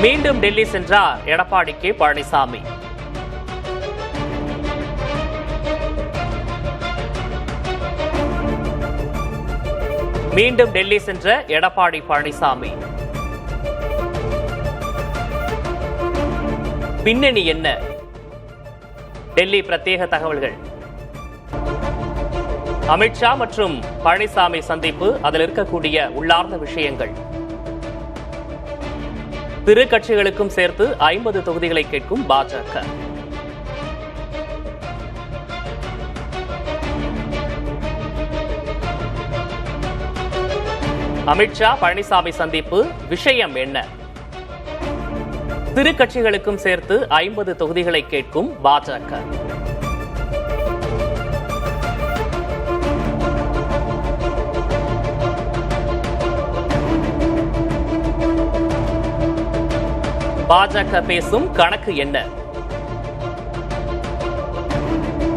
மீண்டும் டெல்லி சென்றார் எடப்பாடி கே பழனிசாமி. மீண்டும் டெல்லி சென்ற எடப்பாடி பழனிசாமி. பின்னணி என்ன? டெல்லி பிரத்யேக தகவல்கள். அமித்ஷா மற்றும் பழனிசாமி சந்திப்பு, அதில் இருக்கக்கூடிய உள்ளார்ந்த விஷயங்கள். திரு கட்சிகளுக்கும் சேர்த்து 50 தொகுதிகளை கேட்கும் பாஜக. அமித்ஷா பழனிசாமி சந்திப்பு, விஷயம் என்ன? திரு கட்சிகளுக்கும் சேர்த்து 50 தொகுதிகளை கேட்கும் பாஜக. பாஜக பேசும் கணக்கு என்ன?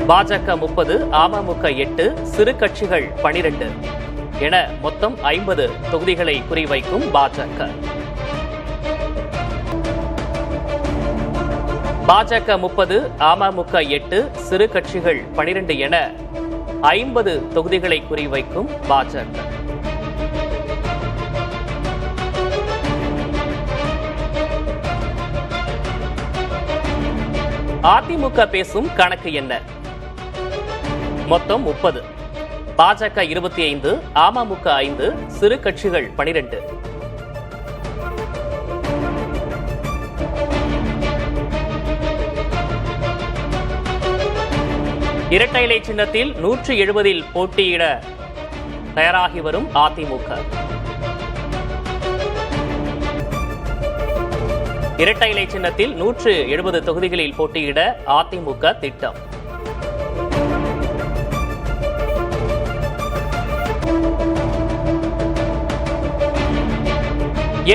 பாஜக 30, அமமுக 8, சிறு கட்சிகள் 12 என மொத்தம் 50 தொகுதிகளை குறிவைக்கும் பாஜக. பாஜக 30, அமமுக 8, சிறு கட்சிகள் 12 என 50 தொகுதிகளை குறிவைக்கும் பாஜக. அதிமுக பேசும் கணக்கு என்ன? மொத்தம் 30, பாஜக 25, அமமுக 5, சிறு கட்சிகள் 12. இரட்டை இலை சின்னத்தில் 170 போட்டியிட தயாராகி வரும் அதிமுக. இரட்டை இலை சின்னத்தில் 170 தொகுதிகளில் போட்டியிட அதிமுக திட்டம்.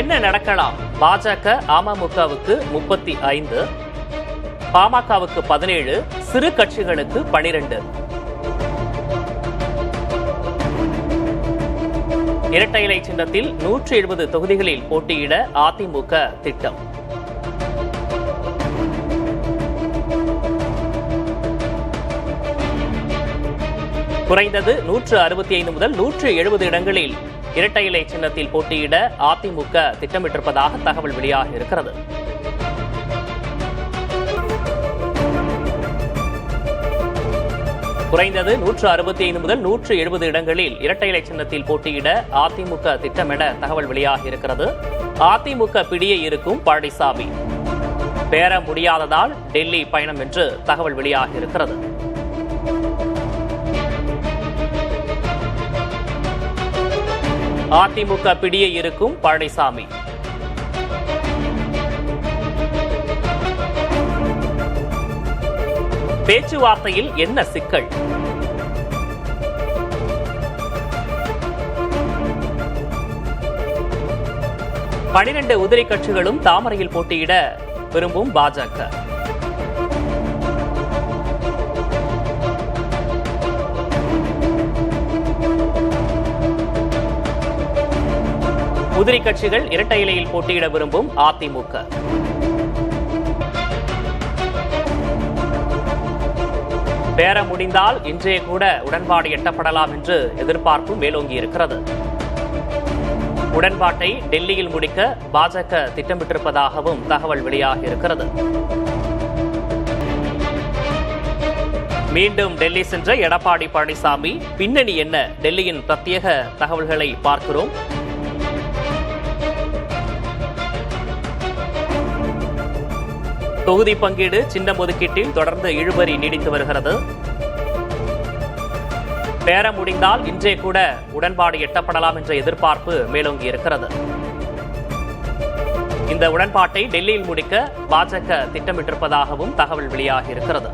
என்ன நடக்கலாம்? பாஜக அமமுகவுக்கு 35, பாமகவுக்கு 17, சிறு கட்சிகளுக்கு 12. இரட்டை இலை சின்னத்தில் 170 தொகுதிகளில் போட்டியிட அதிமுக திட்டம். குறைந்தது 165 முதல் 170 இடங்களில் இரட்டை இலை சின்னத்தில் போட்டியிட அதிமுக திட்டமிட்டிருப்பதாக தகவல் வெளியாக இருக்கிறது. குறைந்தது 165 முதல் 170 இடங்களில் இரட்டை இலை சின்னத்தில் போட்டியிட அதிமுக திட்டம் என தகவல் வெளியாக இருக்கிறது. அதிமுக பிடியே இருக்கும் பழனிசாமி. பேர முடியாததால் டெல்லி பயணம் என்று தகவல் வெளியாக இருக்கிறது. அதிமுக பிடியே இருக்கும் பழனிசாமி. பேச்சுவார்த்தையில் என்ன சிக்கல்? பனிரெண்டு உதிரி கட்சிகளும் தாமரையில் போட்டியிட விரும்பும் பாஜக. உதிரி கட்சிகள் இரட்டை இலையில் போட்டியிட விரும்பும் அதிமுக. பேரம் முடிந்தால் இன்றைய கூட உடன்பாடு எட்டப்படலாம் என்று எதிர்பார்ப்பு மேலோங்கி இருக்கிறது. உடன்பாட்டை டெல்லியில் முடிக்க பாஜக திட்டமிட்டிருப்பதாகவும் தகவல் வெளியாகி இருக்கிறது. மீண்டும் டெல்லி சென்ற எடப்பாடி பழனிசாமி, பின்னணி என்ன? டெல்லியின் பிரத்யேக தகவல்களை பார்க்கிறோம். தொகுதி பங்கீடு, சின்னம் ஒதுக்கீட்டில் தொடர்ந்து இழுபறி நீடித்து வருகிறது. பேரம் முடிந்தால் இன்றே கூட உடன்பாடு எட்டப்படலாம் என்ற எதிர்பார்ப்பு மேலோங்கி இருக்கிறது. இந்த உடன்பாட்டை டெல்லியில் முடிக்க பாஜக திட்டமிட்டிருப்பதாகவும் தகவல் வெளியாகி இருக்கிறது.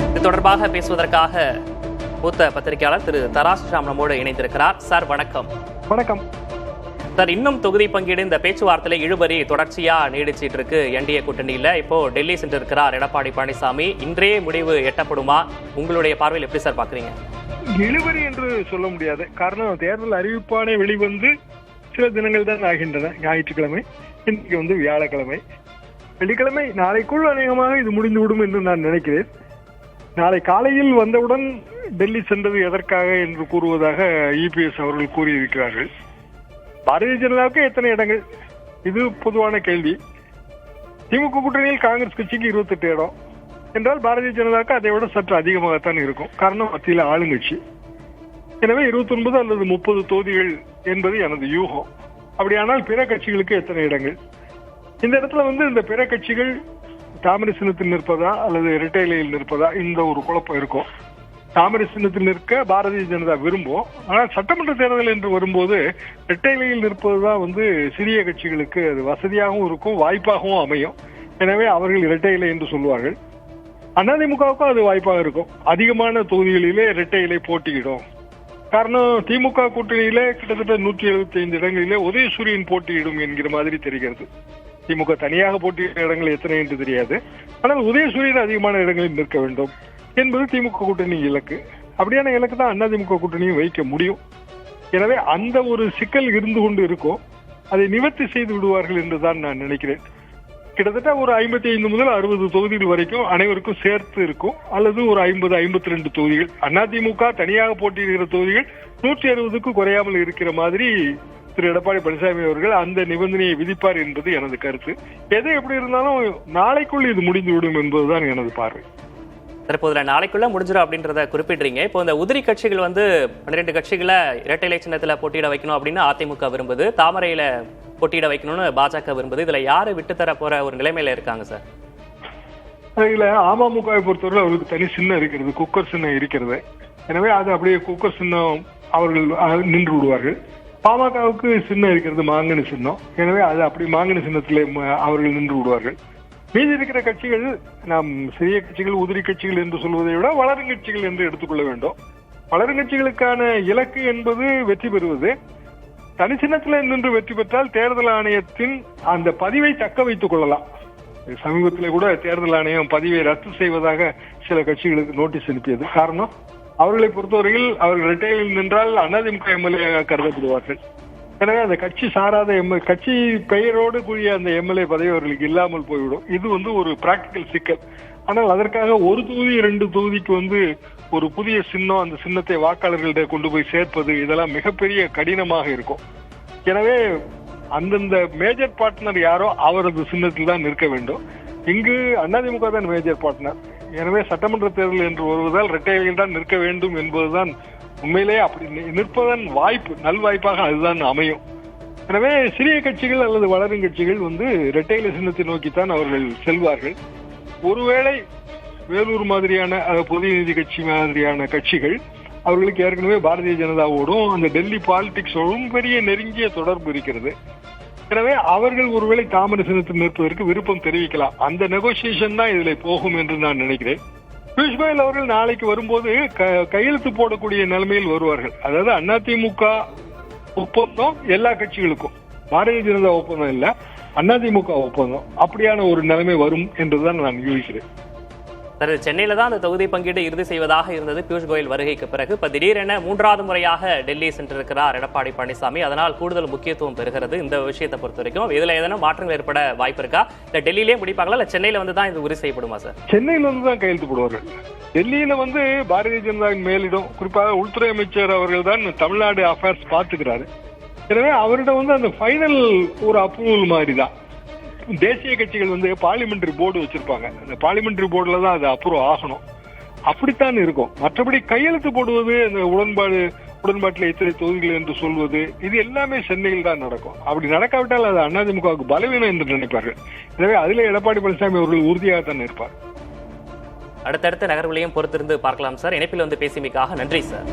இது தொடர்பாக பேசுவதற்காக மூத்த பத்திரிகையாளர் திரு தராஸ் ஷாம் நம்மோடு இணைந்திருக்கிறார். சார் வணக்கம். வணக்கம் சார். இன்னும் தொகுதி பங்கீடு, இந்த பேச்சுவார்த்தையில இழுபறி தொடர்ச்சியா நீடிச்சிட்டு இருக்கு என்டிஏ கூட்டணியில. இப்போ டெல்லி சென்றிருக்கிறார் எடப்பாடி பழனிசாமி. இன்றைய முடிவு எட்டப்படுமா? உங்களுடைய பார்வையில் எப்படி சார் பாக்குறீங்க? இழுபறி என்று சொல்ல முடியாது. காரணம், தேர்தல் அறிவிப்பானே வெளிவந்து சில தினங்கள் தான் ஆகின்றன. ஞாயிற்றுக்கிழமை, இன்னைக்கு வந்து வியாழக்கிழமை, வெள்ளிக்கிழமை. நாளைக்குள் அநேகமாக இது முடிந்துவிடும் என்று நான் நினைக்கிறேன். நாளை காலையில் வந்தவுடன் டெல்லி சென்றது எதற்காக என்று கூறுவதாக இபிஎஸ் அவர்கள் கூறியிருக்கிறார்கள். பாரதிய ஜனதாவுக்கு எத்தனை இடங்கள்? இது பொதுவான கேள்வி. திமுக கூட்டணியில் காங்கிரஸ் கட்சிக்கு 28 இடம் என்றால் பாரதிய ஜனதாவுக்கு அதை விட சற்று அதிகமாகத்தான் இருக்கும். காரணம் மத்தியில் ஆளுங்கட்சி. எனவே 29 அல்லது 30 தொகுதிகள் என்பது எனது யூகம். அப்படியானால் பிற கட்சிகளுக்கு எத்தனை இடங்கள்? இந்த இடத்துல வந்து இந்த பிற கட்சிகள் தாமரை சின்னத்தில் நிற்பதா அல்லது இரட்டை இலையில் நிற்பதா, இந்த ஒரு குழப்பம் இருக்கும். தாமரை சின்னத்தில் நிற்க பாரதிய ஜனதா விரும்பும். ஆனால் சட்டமன்ற தேர்தல் என்று வரும்போது இரட்டை இலையில் நிற்பதுதான் வந்து சிறிய கட்சிகளுக்கு அது வசதியாகவும் இருக்கும், வாய்ப்பாகவும் அமையும். எனவே அவர்கள் இரட்டை இலை என்று சொல்வார்கள். அதிமுகவுக்கும் அது வாய்ப்பாக இருக்கும். அதிகமான தொகுதிகளிலே இரட்டை இலை போட்டியிடும். காரணம், திமுக கூட்டணியிலே கிட்டத்தட்ட 175 இடங்களிலே உதயசூரியன் போட்டியிடும் என்கிற மாதிரி தெரிகிறது. திமுக தனியாக போட்டியிட்ட இடங்கள் எத்தனை என்று தெரியாது. ஆனால் உதயசூரியன் அதிகமான இடங்களில் நிற்க வேண்டும் என்பது திமுக கூட்டணி இலக்கு. அப்படியான இலக்கு தான் அதிமுக கூட்டணியும் வைக்க முடியும். எனவே அந்த ஒரு சிக்கல் இருந்து கொண்டு இருக்கும். அதை நிவர்த்தி செய்து விடுவார்கள் என்றுதான் நான் நினைக்கிறேன். கிட்டத்தட்ட ஒரு 55 முதல் 60 தொகுதிகள் வரைக்கும் அனைவருக்கும் சேர்த்து இருக்கும். அல்லது ஒரு 50-52 தொகுதிகள். அதிமுக தனியாக போட்டியிடுகிற தொகுதிகள் 160க்கு குறையாமல் இருக்கிற மாதிரி திரு எடப்பாடி பழனிசாமி அவர்கள் அந்த நிபந்தனையை விதிப்பார் என்பது எனது கருத்து. எது எப்படி இருந்தாலும் நாளைக்குள் இது முடிந்துவிடும் என்பதுதான் எனது பார்வை. தற்போது நாளைக்குள்ள முடிஞ்சிடும் அப்படின்றத குறிப்பிடுறீங்க. இப்போ இந்த உதிரி கட்சிகள் வந்து 12 கட்சிகளை இரட்டை இலை சின்னத்துல போட்டியிட வைக்கணும் அப்படின்னு அதிமுக விரும்புது, தாமரையில போட்டியிட வைக்கணும்னு பாஜக விரும்புது. இதுல யாரு விட்டு தர போற ஒரு நிலைமையில இருக்காங்க சார்? இதுல அமமுகவை பொறுத்தவரை அவருக்கு தனி சின்னம் இருக்கிறது, குக்கர் சின்னம் இருக்கிறது. எனவே அது அப்படியே குக்கர் சின்னம் அவர்கள் நின்று விடுவார்கள். பாமகவுக்கு சின்னம் இருக்கிறது, மாங்கனி சின்னம். எனவே அது அப்படி மாங்கனி சின்னத்திலே அவர்கள் நின்று விடுவார்கள். மீதி இருக்கிற கட்சிகள் நாம் சிறிய கட்சிகள், உதிரி கட்சிகள் என்று சொல்வதை விட வளரும் கட்சிகள் என்று எடுத்துக்கொள்ள வேண்டும். வளரும் கட்சிகளுக்கான இலக்கு என்பது வெற்றி பெறுவது. தனி சின்னத்தில் நின்று வெற்றி பெற்றால் தேர்தல் ஆணையத்தின் அந்த பதிவை தக்க வைத்துக் கொள்ளலாம். சமீபத்தில் கூட தேர்தல் ஆணையம் பதிவை ரத்து செய்வதாக சில கட்சிகளுக்கு நோட்டீஸ் அனுப்பியது. காரணம், அவர்களை பொறுத்தவரையில் அவர்கள் இரட்டையில் நின்றால் அதிமுக எம்எல்ஏ கருதப்படுவார்கள். எனவே அந்த கட்சி சாராத கட்சி பெயரோடு கூடிய அந்த எம்எல்ஏ பதவி அவர்களுக்கு இல்லாமல் போய்விடும். இது வந்து ஒரு பிராக்டிக்கல் சிக்கல். ஆனால் அதற்காக ஒரு தொகுதி 2 தொகுதிக்கு வந்து ஒரு புதிய சின்னம், அந்த சின்னத்தை வாக்காளர்களிட கொண்டு போய் சேர்ப்பது, இதெல்லாம் மிகப்பெரிய கடினமாக இருக்கும். எனவே அந்தந்த மேஜர் பார்ட்னர் யாரோ அவரது சின்னத்தில் தான் நிற்க வேண்டும். இங்கு அதிமுக தான் மேஜர் பார்ட்னர். எனவே சட்டமன்ற தேர்தல் என்று வருவதால் இரட்டையில் தான் நிற்க வேண்டும் என்பதுதான் உண்மையிலேயே அப்படி நிற்பதன் வாய்ப்பு, நல்வாய்ப்பாக அதுதான் அமையும். எனவே சிறிய கட்சிகள் அல்லது வளரும் கட்சிகள் வந்து இரட்டையில சின்னத்தை நோக்கித்தான் அவர்கள் செல்வார்கள். ஒருவேளை வேலூர் மாதிரியான பொது நீதி கட்சி மாதிரியான கட்சிகள், அவர்களுக்கு ஏற்கனவே பாரதிய ஜனதாவோடும் அந்த டெல்லி பாலிடிக்ஸோடும் பெரிய நெருங்கிய தொடர்பு இருக்கிறது. எனவே அவர்கள் ஒருவேளை தாமரை சின்னத்தில் நிற்பதற்கு விருப்பம் தெரிவிக்கலாம். அந்த நெகோசியேஷன் தான் இதில் போகும் என்று நான் நினைக்கிறேன். பியூஷ் கோயல் அவர்கள் நாளைக்கு வரும்போது கையெழுத்து போடக்கூடிய நிலைமையில் வருவார்கள். அதாவது அதிமுக ஒப்பந்தம் எல்லா கட்சிகளுக்கும், பாரதிய ஜனதா ஒப்பந்தம் இல்ல, அதிமுக ஒப்பந்தம், அப்படியான ஒரு நிலைமை வரும் என்றுதான் நான் யூகிக்கிறேன். சார், சென்னையில தான் அந்த தொகுதி பங்கீடு இறுதி செய்வதாக இருந்தது பியூஷ் கோயல் வருகைக்கு பிறகு. இப்ப திடீரென 3வது முறையாக டெல்லி சென்றிருக்கிறார் எடப்பாடி பழனிசாமி. அதனால் கூடுதல் முக்கியத்துவம் பெறுகிறது இந்த விஷயத்தை பொறுத்த வரைக்கும். இதுல ஏதேனும் மாற்றங்கள் ஏற்பட வாய்ப்பு இருக்கா? இல்ல டெல்லியிலே முடிப்பாங்களா, இல்ல சென்னையில வந்து தான் இது உறுதி செய்யப்படுமா சார்? சென்னையில வந்து தான் கையெழுத்து போடுவார்கள். டெல்லியில வந்து பாரதிய ஜனதாவின் மேலிடம், குறிப்பாக உள்துறை அமைச்சர் அவர்கள் தான் தமிழ்நாடு அஃபேர்ஸ் பார்த்துக்கிறாரு. எனவே அவரிடம் வந்து அந்த ஃபைனல் ஒரு அப்ரூவல் மாதிரி தான். தேசிய கட்சிகள் வந்து பார்லிமெண்டரி போர்டு வச்சிருப்பாங்க. அந்த பார்லிமெண்டரி போர்டுல தான் அது அப்ரூவ் ஆகணும். அப்படித்தான் இருக்கும். மற்றபடி கையெழுத்து போடுவது, அந்த உடன்பாட்டில் இத்தனை தொகுதிகள் என்று சொல்வது, இது எல்லாமே சென்னையில் தான் நடக்கும். அப்படி நடக்காவிட்டால் அது அதிமுகவுக்கு பலவீனம் என்று நினைப்பார்கள். எனவே அதிலே எடப்பாடி பழனிசாமி அவர்கள் உறுதியாகத்தான் இருப்பார். அடுத்தடுத்த நகர்வுகளையும் பொறுத்திருந்து பார்க்கலாம் சார். இணைப்பில் வந்து பேசியமைக்காக நன்றி சார்.